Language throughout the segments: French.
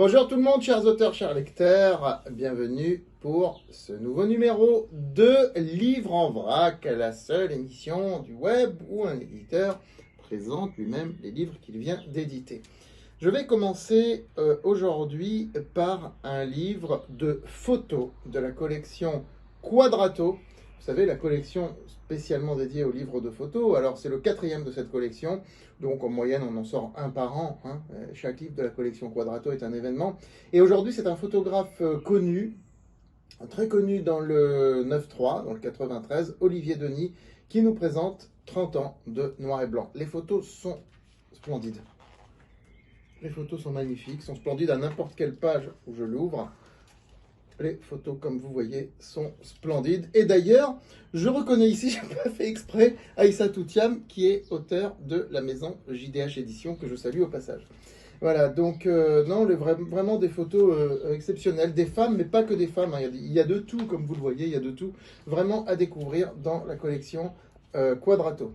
Bonjour tout le monde, chers auteurs, chers lecteurs, bienvenue pour ce nouveau numéro de Livre en vrac, la seule émission du web où un éditeur présente lui-même les livres qu'il vient d'éditer. Je vais commencer aujourd'hui par un livre de photos de la collection Quadrato. Vous savez, la collection spécialement dédiée aux livres de photos. Alors, c'est le 4e de cette collection. Donc, en moyenne, on en sort un par an. Chaque livre de la collection Quadrato est un événement. Et aujourd'hui, c'est un photographe connu, très connu dans le 9-3, dans le 93, Olivier Denis, qui nous présente 30 ans de noir et blanc. Les photos sont splendides. Les photos sont magnifiques, sont splendides à n'importe quelle page où je l'ouvre. Les photos, comme vous voyez, sont splendides. Et d'ailleurs, je reconnais ici, je n'ai pas fait exprès, Aïssa Toutiam, qui est auteur de la maison JDH Édition, que je salue au passage. Voilà, donc, non, vraiment des photos exceptionnelles, des femmes, mais pas que des femmes. Il y a de tout, comme vous le voyez, il y a de tout, vraiment à découvrir dans la collection Quadrato.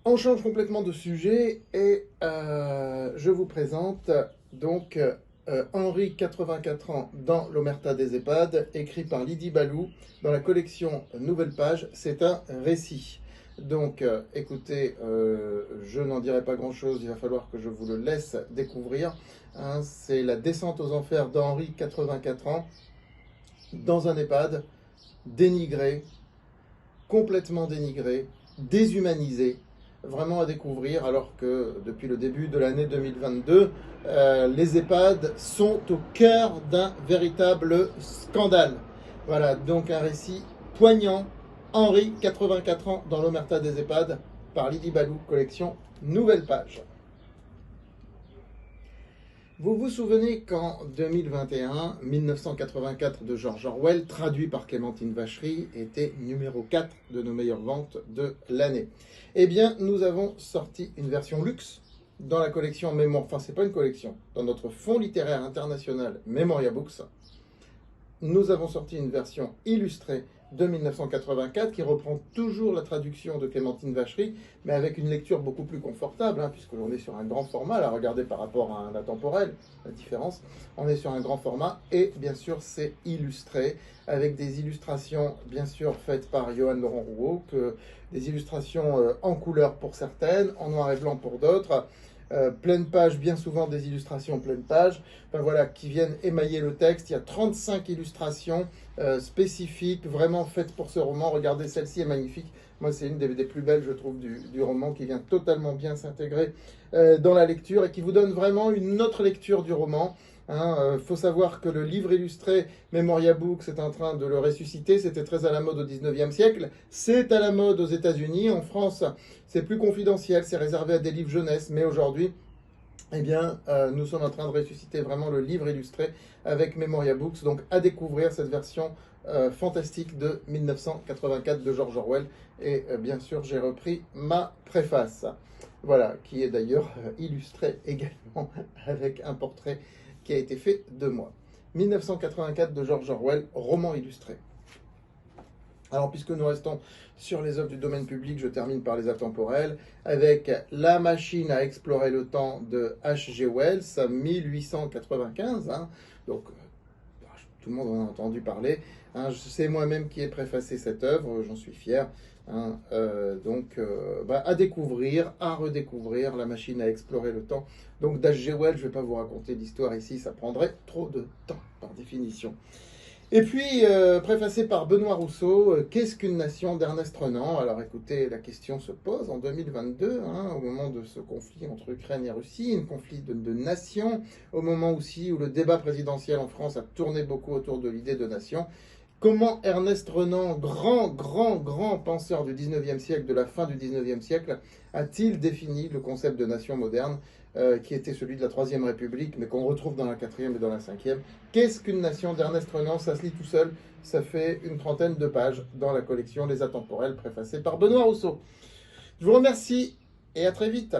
On change complètement de sujet et je vous présente donc Henri, 84 ans, dans l'Omerta des EHPAD, écrit par Lydie Balou dans la collection Nouvelle Page. C'est un récit. Donc écoutez, je n'en dirai pas grand-chose, il va falloir que je vous le laisse découvrir. C'est la descente aux enfers d'Henri, 84 ans, dans un EHPAD, dénigré, complètement dénigré, déshumanisé. Vraiment à découvrir, alors que depuis le début de l'année 2022, les EHPAD sont au cœur d'un véritable scandale. Voilà, donc un récit poignant. Henri, 84 ans, dans l'Omerta des EHPAD, par Lydie Balou, collection Nouvelle Page. Vous vous souvenez qu'en 2021, 1984 de George Orwell, traduit par Clémentine Vachery, était numéro 4 de nos meilleures ventes de l'année. Eh bien, nous avons sorti une version luxe dans la collection Mémoire, enfin c'est pas une collection, dans notre fonds littéraire international Memoria Books. Nous avons sorti une version illustrée de 1984 qui reprend toujours la traduction de Clémentine Vachery, mais avec une lecture beaucoup plus confortable, puisque l'on est sur un grand format. Là, regardez par rapport à un intemporel, la différence. On est sur un grand format et bien sûr c'est illustré avec des illustrations bien sûr faites par Johan Laurent Rouault, des illustrations en couleur pour certaines, en noir et blanc pour d'autres. Pleine page, bien souvent des illustrations pleine page, enfin, voilà, qui viennent émailler le texte. Il y a 35 illustrations spécifiques, vraiment faites pour ce roman. Regardez, celle-ci est magnifique. Moi, c'est une des plus belles, je trouve, du roman, qui vient totalement bien s'intégrer dans la lecture et qui vous donne vraiment une autre lecture du roman. Faut savoir que le livre illustré Memoria Books est en train de le ressusciter. C'était très à la mode au 19e siècle. C'est à la mode aux États-Unis. En France, c'est plus confidentiel. C'est réservé à des livres jeunesse. Mais aujourd'hui, eh bien, nous sommes en train de ressusciter vraiment le livre illustré avec Memoria Books. Donc, à découvrir cette version fantastique de 1984 de George Orwell. Et bien sûr, j'ai repris ma préface. Voilà, qui est d'ailleurs illustrée également avec un portrait qui a été fait de moi. 1984 de George Orwell, roman illustré. Alors, puisque nous restons sur les œuvres du domaine public, je termine par les intemporels, avec La machine à explorer le temps de H.G. Wells, 1895. Donc, tout le monde en a entendu parler. C'est moi-même qui ai préfacé cette œuvre, j'en suis fier. À découvrir, à redécouvrir, La machine à explorer le temps. Donc d'H.G. Wells, je ne vais pas vous raconter l'histoire ici, ça prendrait trop de temps par définition. Et puis, préfacé par Benoît Rousseau, Qu'est-ce qu'une nation d'Ernest Renan? Alors écoutez, la question se pose en 2022, au moment de ce conflit entre Ukraine et Russie, un conflit de nations, au moment aussi où le débat présidentiel en France a tourné beaucoup autour de l'idée de nation. Comment Ernest Renan, grand penseur du 19e siècle, de la fin du 19e siècle, a-t-il défini le concept de nation moderne, qui était celui de la Troisième République, mais qu'on retrouve dans la 4e et dans la 5e? Qu'est-ce qu'une nation d'Ernest Renan? Ça se lit tout seul, ça fait une trentaine de pages dans la collection Les Intemporels, préfacée par Benoît Rousseau. Je vous remercie et à très vite.